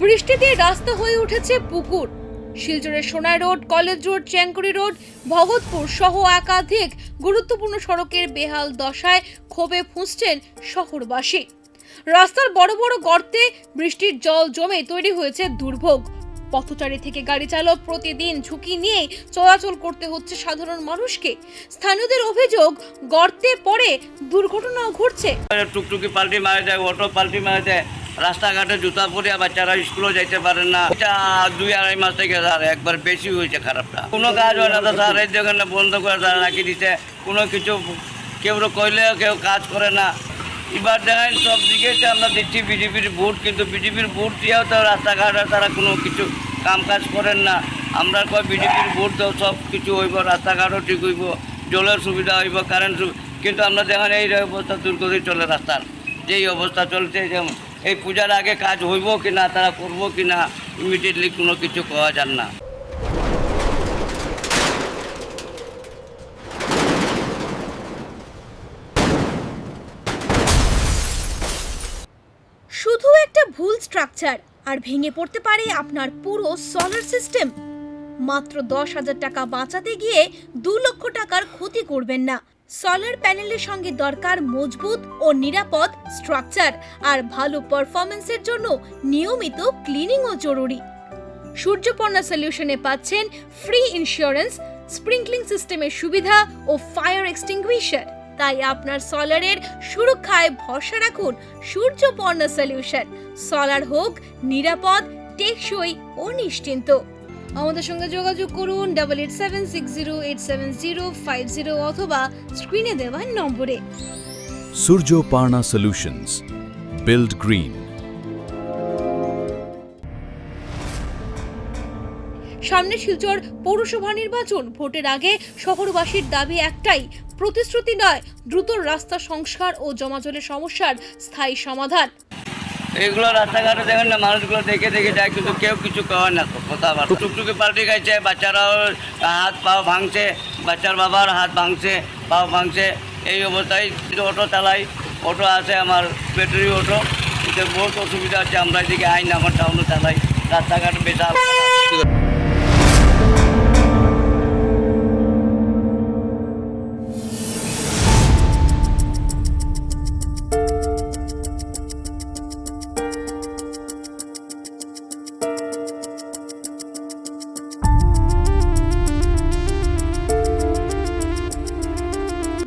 বৃষ্টিতে রাস্তা হয়ে উঠেছে পুকুর। শিলচরের Sonai road, college road, Changkuri road, Bhagatpur সহ একাধিক গুরুত্বপূর্ণ সড়কের বেহাল দশায় ক্ষোভে ফুঁসছেন শহরবাসী। রাস্তার বড় বড় গর্তে বৃষ্টির জল জমে তৈরি হয়েছে দুর্ভোগ। পথচারী থেকে গাড়ি চালক প্রতিদিন ঝুঁকি নিয়ে চলাচল করতে হচ্ছে সাধারণ মানুষকে। স্থানীয়দের অভিযোগ, গর্তে পড়ে দুর্ঘটনাও ঘটছে। টুকটুকি পাল্টি মারা যায়, অটো পাল্টি মারা যায়, রাস্তাঘাটে জুতা পরিয়া বাচ্চারা স্কুলও যাইতে পারে না। এটা 2-2.5 মাস থেকে স্যার একবার বেশি হয়েছে খারাপটা। কোনো কাজ হয় না তো স্যার, এই দোকানে বন্ধ করে তারা রাখি দিতে, কোনো কিছু কেউ কইলেও কেউ কাজ করে না। এবার দেখেন সব দিকে আমরা দিচ্ছি বিজেপির ভোট, কিন্তু বিজেপির ভোট দিয়েও তো রাস্তাঘাটে তারা কোনো কিছু কাম কাজ করেন না। আমরা কয় বিজেপির ভোট দাও, সব কিছু হইব, রাস্তাঘাটও ঠিক হইব, জলের সুবিধা হইব, কারেন্ট, কিন্তু আমরা দেখেন এই অবস্থা দুর্গতি চলে রাস্তার, যেই অবস্থা চলছে, যেমন এই পূজার আগে কাজ হইব কিনা, তারা করবো কিনা, ইমিডিয়েটলি কোনো কিছু করা যান না। শুধু একটা ভুল স্ট্রাকচার আর ভেঙে পড়তে পারে আপনার পুরো সোলার সিস্টেম। মাত্র 10,000 টাকা বাঁচাতে গিয়ে 2 লক্ষ টাকার ক্ষতি করবেন না। সোলার প্যানেলের সঙ্গে দরকার মজবুত ও নিরাপদ স্ট্রাকচার, আর ভালো পারফরম্যান্সের জন্য নিয়মিত ক্লিনিংও জরুরি। সূর্যপর্ণা সলিউশনে পাচ্ছেন ফ্রি ইন্স্যুরেন্স, স্প্রিংকলিং সিস্টেমের সুবিধা ও ফায়ার এক্সটিংগুইশার। তাই আপনার সোলারের সুরক্ষায় ভরসা রাখুন সূর্যপর্ণা সলিউশন। সোলার হোক নিরাপদ, টেকসই ও নিশ্চিন্ত। আমাদের সঙ্গে যোগাযোগ করুন 8876087050 অথবা স্ক্রিনে দেওয়া নম্বরে। Surjoparna Solutions. Build green. সামনে শিলচর পৌরসভা নির্বাচন। ভোটের আগে শহরবাসীর দাবি একটাই, প্রতিশ্রুতি নয়, দ্রুত রাস্তা সংস্কার ও জমাজলের সমস্যার স্থায়ী সমাধান। এইগুলো রাস্তাঘাটে দেখেন না, মানুষগুলো দেখে দেখে যায়, কিন্তু কেউ কিছু কয় না। তো কথাবার্তা টুকটুকি পাল্টি খাইছে, বাচ্চারাও হাত পাও ভাঙছে, বাচ্চার বাবার হাত ভাঙছে, পাও ভাঙছে। এই অবস্থায় অটো চালাই, অটো আছে আমার ব্যাটারি অটো, এতে বহুত অসুবিধা আছে। আমরা এদিকে আইন আমার টাউনে চালাই, রাস্তাঘাট বেশাল।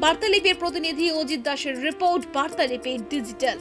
বার্তালিপির প্রতিনিধি অজিত দাসের রিপোর্ট, বার্তালিপি ডিজিটাল।